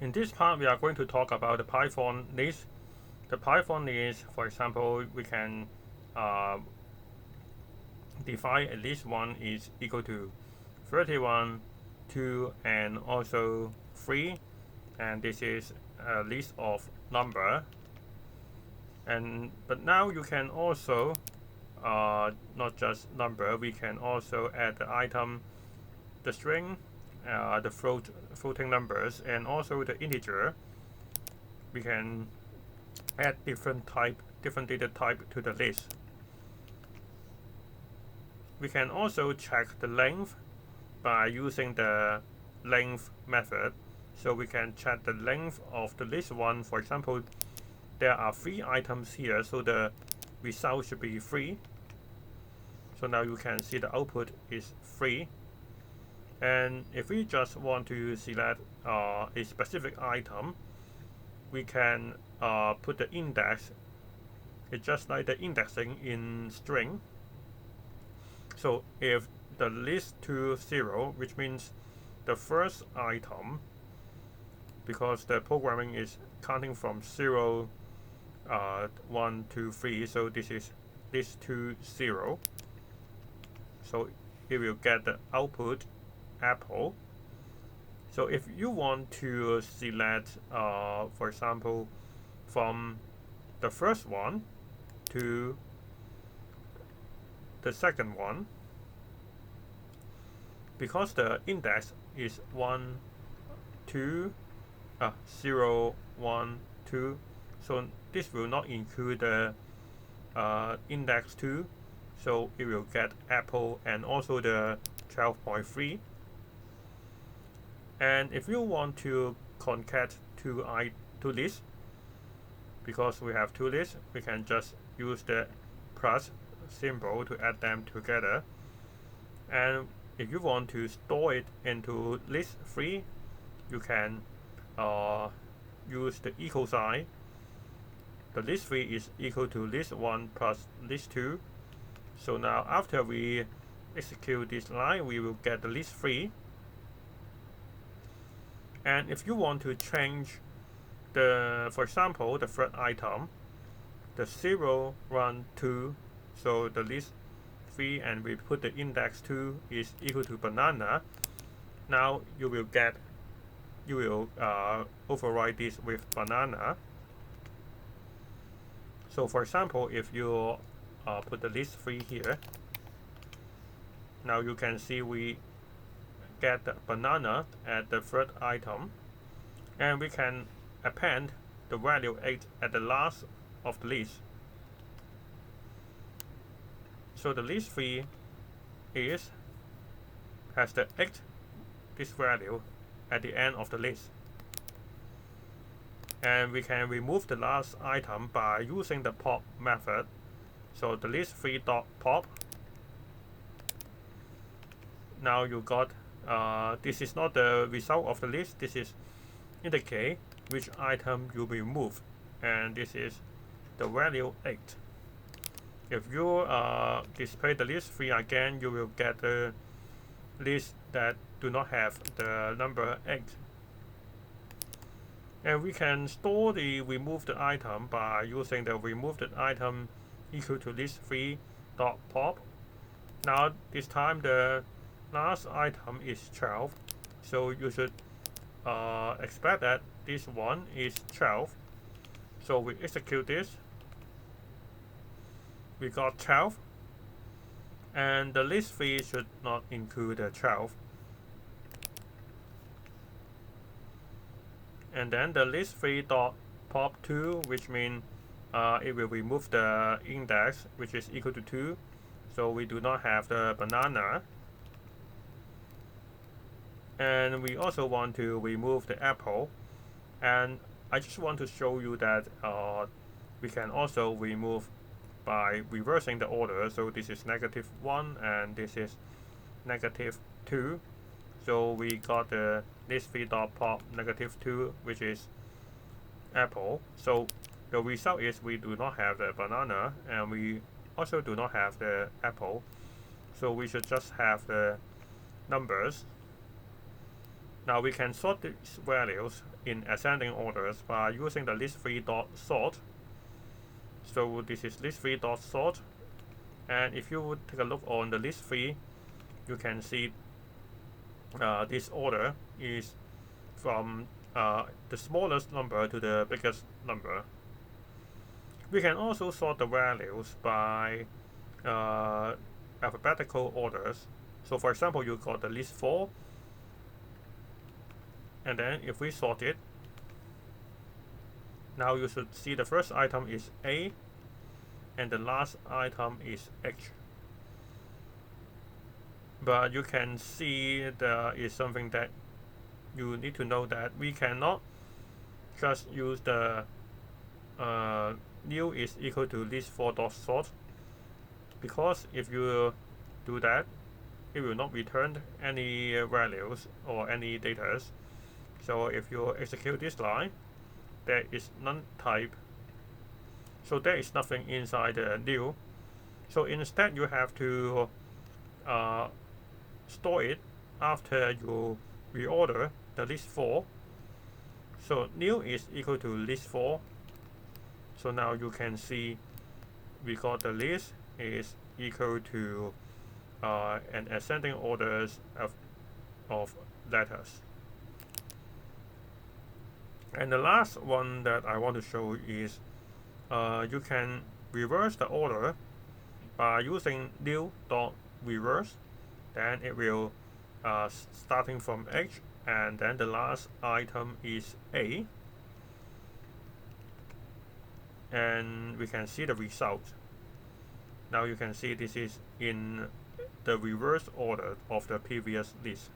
In this part, we are going to talk about the Python list. The Python list, for example, we can define a list 1 is equal to 31, 2, and also 3. And this is a list of number. But now you can also not just number, we can also add the item, the string, the floating numbers, and also the integer. We can add different data type to the list. We can also check the length by using the length method. So we can check the length of the list 1. For example, there are 3 items here, so the result should be 3. So now you can see the output is 3. And if we just want to select a specific item, we can put the index. It's just like the indexing in string. So if the list to 0, which means the first item, because the programming is counting from 0, 1, 2, 3, so this is list to 0. So it will get the output apple. So if you want to select, for example, from the first one to the second one, because the index is 1, 2, 0, 1, 2, so this will not include the index 2, so it will get apple and also the 12.3. And if you want to concat two lists, because we have 2 lists, we can just use the plus symbol to add them together. And if you want to store it into list 3, you can use the equal sign. The list 3 is equal to list 1 plus list 2. So now after we execute this line, we will get the list 3. And if you want to change for example, the third item, the 0, 1, 2, so the list 3, and we put the index 2 is equal to banana. Now you will override this with banana. So for example, if you put the list 3 here, now you can see we get the banana at the third item, and we can append the value 8 at the last of the list. So the list 3 has the 8, this value, at the end of the list. And we can remove the last item by using the pop method. So the list 3.pop. Now you got this is not the result of the list, this is indicate which item you remove, and this is the value 8. If you display the list 3 again, you will get the list that do not have the number 8. And we can store the removed item by using the removed item equal to list 3.pop. Now this time the last item is 12, so you should expect that this one is 12. So we execute this, we got 12, and the list 3 should not include the 12. And then the list 3.pop2, which means it will remove the index, which is equal to 2, so we do not have the banana. And we also want to remove the apple, and I just want to show you that we can also remove by reversing the order. So this is -1 and this is -2, so we got the list 3.pop -2, which is apple. So the result is we do not have the banana, and we also do not have the apple, so we should just have the numbers. Now we can sort these values in ascending orders by using the list3.sort. So this is list3.sort, and if you would take a look on the list3, you can see this order is from the smallest number to the biggest number. We can also sort the values by alphabetical orders. So for example, you got the list 4, and then if we sort it, now you should see the first item is A and the last item is H. But you can see there is something that you need to know, that we cannot just use the new is equal to list4.sort, because if you do that, it will not return any values or any data. So if you execute this line, there is none type, so there is nothing inside the new. So instead you have to store it after you reorder the list 4. So new is equal to list 4. So now you can see we got the list is equal to an ascending orders of letters. And the last one that I want to show is you can reverse the order by using new.reverse. Then it will starting from H, and then the last item is A, and we can see the result. Now you can see this is in the reverse order of the previous list.